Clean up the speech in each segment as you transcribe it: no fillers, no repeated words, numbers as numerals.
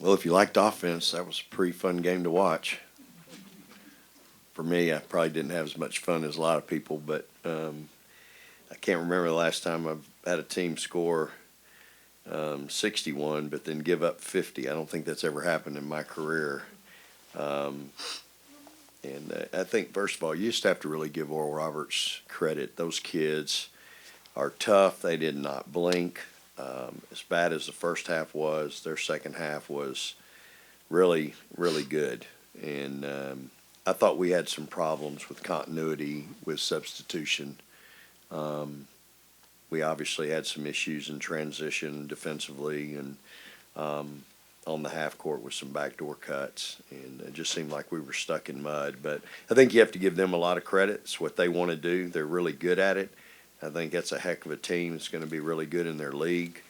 Well, if you liked offense, that was a pretty fun game to watch. For me, I probably didn't have as much fun as a lot of people, but I can't remember the last time I've had a team score 61, but then give up 50. I don't think that's ever happened in my career. Um, and I think, first of all, you just have to really give Oral Roberts credit. Those kids are tough. They did not blink. As bad as the first half was, their second half was really, really good. And I thought we had some problems with continuity with substitution. We obviously had some issues in transition defensively and on the half court with some backdoor cuts. And it just seemed like we were stuck in mud. But I think you have to give them a lot of credit. It's what they want to do. They're really good at it. I think that's a heck of a team. It's going to be really good in their league.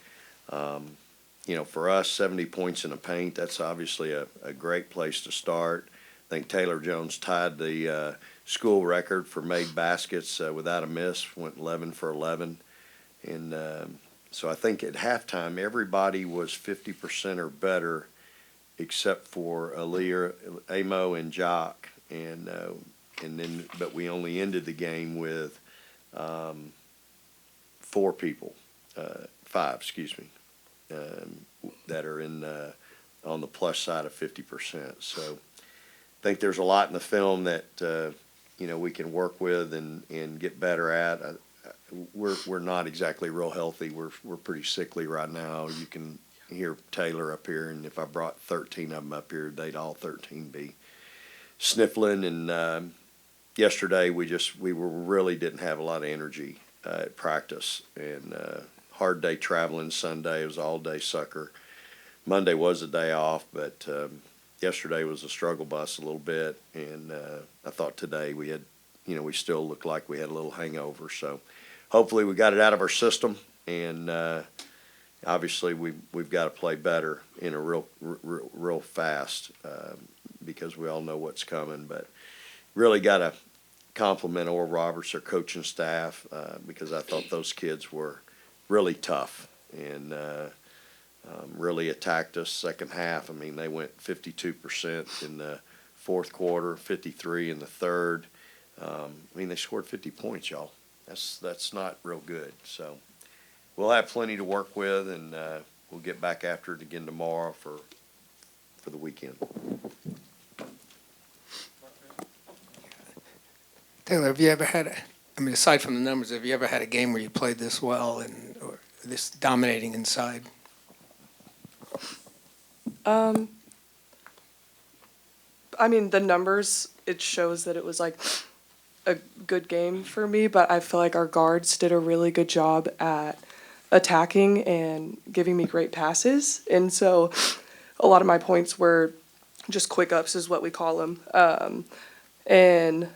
For us, 70 points in the paint, that's obviously a great place to start. I think Taylor Jones tied the school record for made baskets without a miss, went 11 for 11. And so I think at halftime, everybody was 50% or better except for Aaliyah, Amo, and Jock. But we only ended the game with five, that are on the plus side of 50%. So I think there's a lot in the film that we can work with and get better at. We're not exactly real healthy. We're pretty sickly right now. You can hear Taylor up here, and if I brought 13 of them up here, they'd all 13 be sniffling. And yesterday we really didn't have a lot of energy at practice, and hard day traveling. Sunday it was all day sucker. Monday was a day off, but yesterday was a struggle bus a little bit, and I thought today we still looked like we had a little hangover. So hopefully we got it out of our system, and obviously we've got to play better in a real fast because we all know what's coming. But really got to compliment Oral Roberts, their coaching staff, because I thought those kids were really tough and really attacked us second half. I mean, they went 52% in the fourth quarter, 53 in the third. They scored 50 points, y'all. That's not real good. So we'll have plenty to work with, and we'll get back after it again tomorrow for the weekend. Taylor, have you ever had aside from the numbers, have you ever had a game where you played this well or this dominating inside? The numbers, it shows that it was like a good game for me, but I feel like our guards did a really good job at attacking and giving me great passes. And so a lot of my points were just quick ups is what we call them. And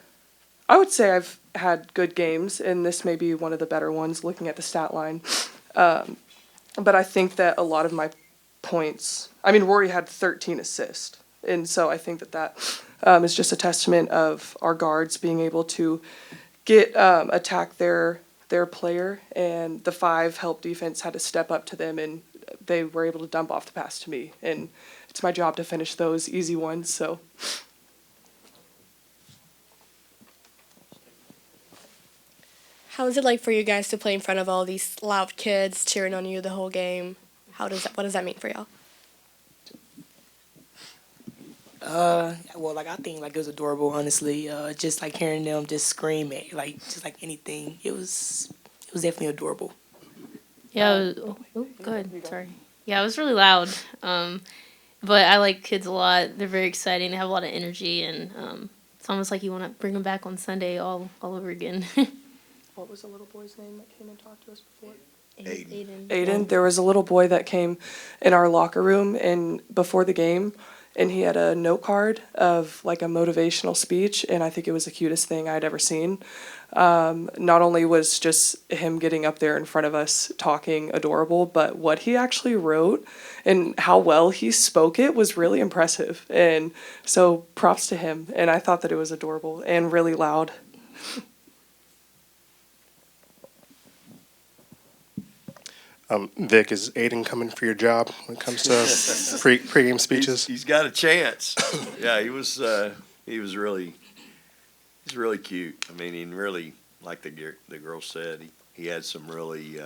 I would say I've had good games, and this may be one of the better ones looking at the stat line. But I think that a lot of my points, Rory had 13 assists. And so I think that is just a testament of our guards being able to attack their player, and the 5 help defense had to step up to them, and they were able to dump off the pass to me. And it's my job to finish those easy ones, so. How is it like for you guys to play in front of all these loud kids cheering on you the whole game? What does that mean for y'all? I think it was adorable, honestly. Just hearing them just scream at just anything. It was definitely adorable. Yeah, go ahead. Sorry. Yeah, it was really loud. But I like kids a lot. They're very exciting. They have a lot of energy, and it's almost like you want to bring them back on Sunday all over again. What was the little boy's name that came and talked to us before? Aiden. There was a little boy that came in our locker room and before the game, and he had a note card of a motivational speech, and I think it was the cutest thing I'd ever seen. Not only was just him getting up there in front of us talking adorable, but what he actually wrote and how well he spoke it was really impressive. And so props to him. And I thought that it was adorable and really loud. Vic, is Aiden coming for your job when it comes to pregame speeches? He's got a chance. Yeah, he's really cute. I mean, he really, like the girl said, he had some really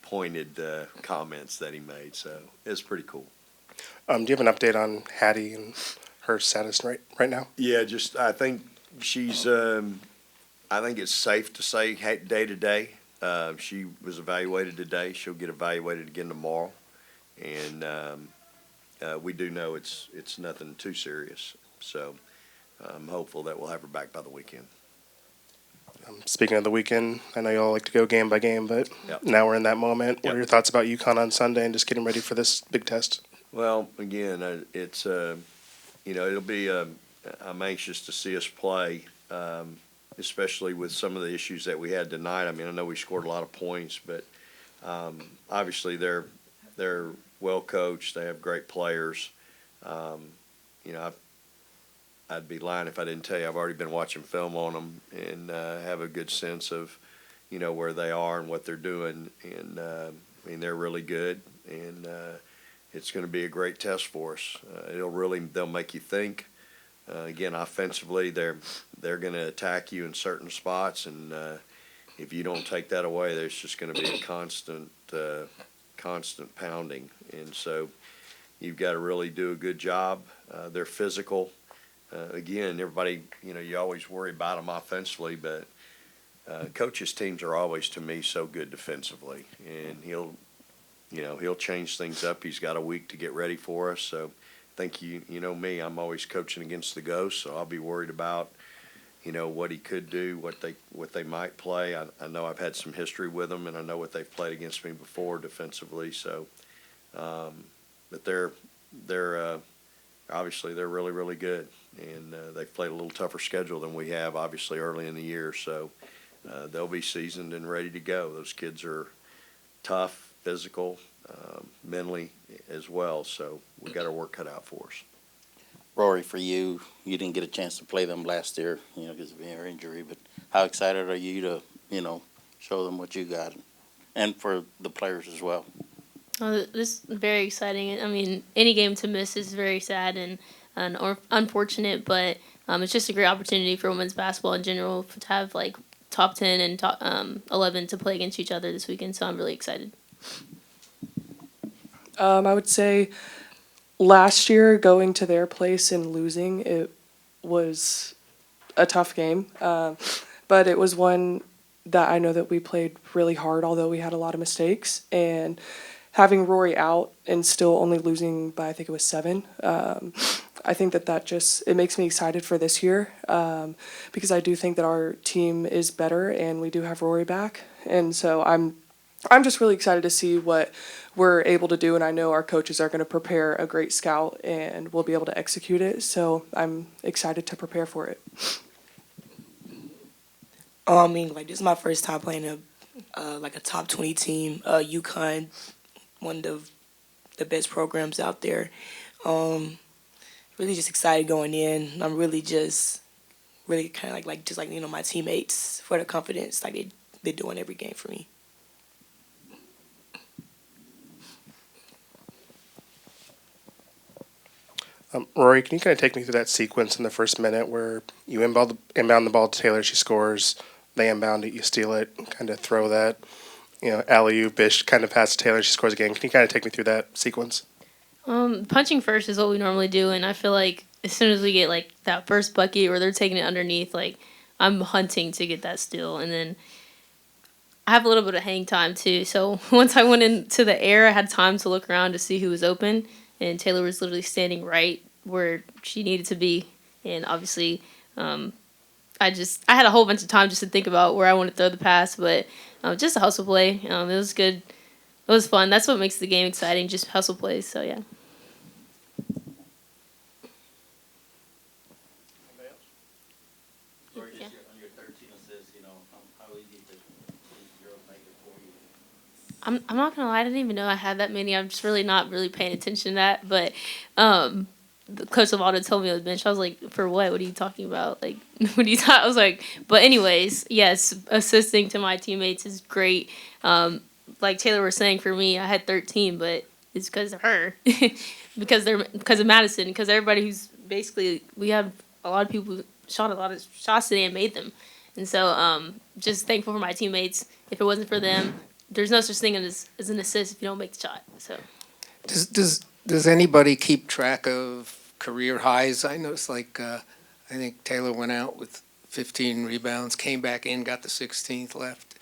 pointed comments that he made. So it's pretty cool. Do you have an update on Hattie and her status right now? Yeah, just I think she's. I think it's safe to say day to day. She was evaluated today. She'll get evaluated again tomorrow, and we do know it's nothing too serious. So I'm hopeful that we'll have her back by the weekend. Speaking of the weekend, I know you all like to go game by game, but Yep. now we're in that moment. What Yep. are your thoughts about UConn on Sunday and just getting ready for this big test? Well, again, it's it'll be. I'm anxious to see us play, especially with some of the issues that we had tonight. I mean, I know we scored a lot of points, but obviously they're well coached. They have great players. I'd be lying if I didn't tell you I've already been watching film on them and have a good sense of where they are and what they're doing. And I mean, they're really good, and it's going to be a great test for us. They'll make you think. Again, offensively, they're going to attack you in certain spots, and if you don't take that away, there's just going to be a constant pounding. And so you've got to really do a good job. They're physical. Again, everybody, you always worry about them offensively, but coaches' teams are always, to me, so good defensively, and he'll change things up. He's got a week to get ready for us, so I think you know me, I'm always coaching against the ghosts, so I'll be worried about what he could do, what they might play. I know I've had some history with them, and I know what they've played against me before defensively. So, but they're obviously they're really, really good, and they've played a little tougher schedule than we have, obviously early in the year. So they'll be seasoned and ready to go. Those kids are tough, physical, mentally as well. So we got our work cut out for us. Rory, for you, you didn't get a chance to play them last year, because of your injury. But how excited are you to, show them what you got, and for the players as well? This is very exciting. I mean, any game to miss is very sad and unfortunate, but it's just a great opportunity for women's basketball in general to have like top 10 and top 11 to play against each other this weekend. So I'm really excited. I would say last year going to their place and losing, it was a tough game, but it was one that I know that we played really hard, although we had a lot of mistakes. And having Rory out and still only losing by, I think it was 7, I think that just, it makes me excited for this year, because I do think that our team is better and we do have Rory back. And so I'm just really excited to see what we're able to do, and I know our coaches are going to prepare a great scout and we'll be able to execute it. So I'm excited to prepare for it. I mean, like, this is my first time playing a top 20 team. UConn, one of the best programs out there. Really just excited going in. I'm really kind of like my teammates for the confidence like they're doing every game for me. Rory, can you kind of take me through that sequence in the first minute where you inbound the ball to Taylor, she scores, they inbound it, you steal it, kind of throw that, alley-oop, Bish kind of pass to Taylor, she scores again. Can you kind of take me through that sequence? Punching first is what we normally do, and I feel like as soon as we get like that first bucket where they're taking it underneath, like I'm hunting to get that steal, and then I have a little bit of hang time too. So once I went into the air, I had time to look around to see who was open, and Taylor was literally standing right where she needed to be, and obviously I had a whole bunch of time just to think about where I want to throw the pass, but just a hustle play. It was good. It was fun. That's what makes the game exciting, just hustle plays. So, yeah. Rory, just on your 13 assists, how easy did these girls make it for you? I'm not going to lie. I didn't even know I had that many. I'm just really not really paying attention to that. But the coach Lavalda told me on the bench, I was like, for what? What are you talking about? Like, what are you talking? I was like, but anyways, yes, assisting to my teammates is great. like Taylor was saying, for me, I had 13, but it's because of her, because of Madison, because everybody who's basically, we have a lot of people who shot a lot of shots today and made them, and so just thankful for my teammates. If it wasn't for them, there's no such thing as an assist if you don't make the shot. So Does anybody keep track of career highs? I noticed I think Taylor went out with 15 rebounds, came back in, got the 16th left.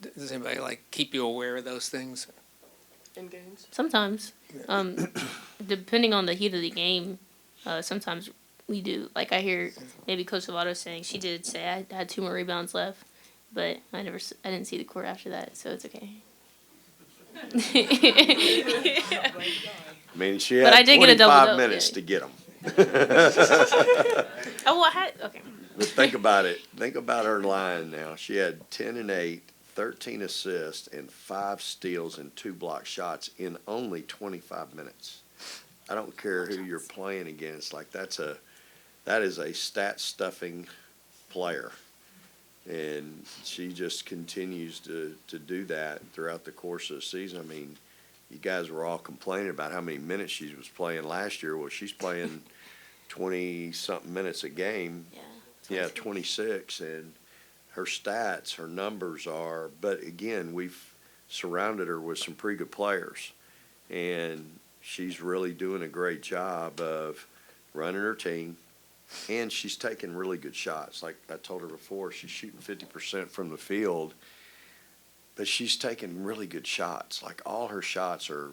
Does anybody keep you aware of those things? In games. sometimes, depending on the heat of the game, sometimes we do. Like I hear maybe Coach Lovato saying she did say I had 2 more rebounds left, but I didn't see the court after that, so it's okay. I mean, she But had I did get a 25 double-double, minutes yeah. to get them. Oh, well, I had okay. But think about it. Think about her line now. She had 10 and 8, 13 assists, and 5 steals and 2 block shots in only 25 minutes. I don't care who you're playing against. That is a stat stuffing player. And she just continues to do that throughout the course of the season. I mean, you guys were all complaining about how many minutes she was playing last year. Well, she's playing 20-something minutes a game. Yeah, 26. And her stats, her numbers are, but again, we've surrounded her with some pretty good players. And she's really doing a great job of running her team. And she's taking really good shots. Like I told her before, she's shooting 50% from the field, but she's taking really good shots. Like all her shots are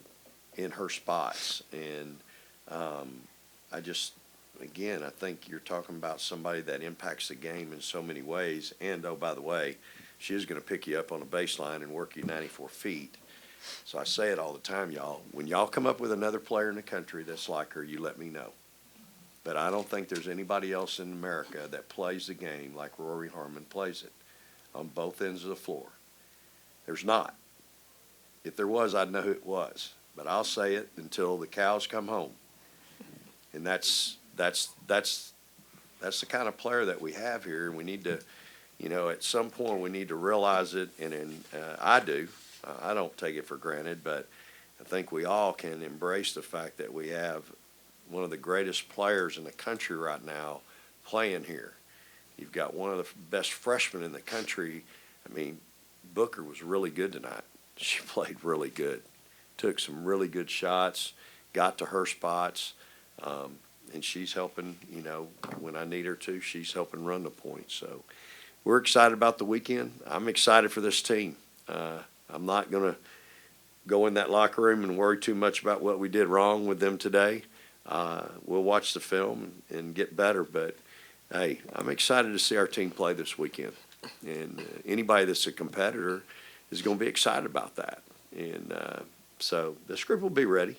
in her spots. And again, I think you're talking about somebody that impacts the game in so many ways. And, oh, by the way, she is going to pick you up on the baseline and work you 94 feet. So I say it all the time, y'all. When y'all come up with another player in the country that's like her, you let me know. But I don't think there's anybody else in America that plays the game like Rory Harmon plays it on both ends of the floor. There's not. If there was, I'd know who it was. But I'll say it until the cows come home. And that's the kind of player that we have here. We need to, at some point we need to realize it. And I do. I don't take it for granted, but I think we all can embrace the fact that we have one of the greatest players in the country right now playing here. You've got one of the best freshmen in the country. I mean, Booker was really good tonight. She played really good. Took some really good shots, got to her spots, and she's helping, when I need her to, she's helping run the point. So we're excited about the weekend. I'm excited for this team. I'm not going to go in that locker room and worry too much about what we did wrong with them today. We'll watch the film and get better, but hey, I'm excited to see our team play this weekend. And anybody that's a competitor is going to be excited about that. And so this group will be ready.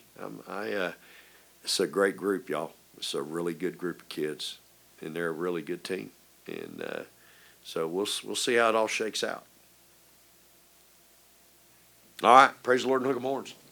It's a great group, y'all. It's a really good group of kids, and they're a really good team. And so we'll see how it all shakes out. All right, praise the Lord and hook 'em horns.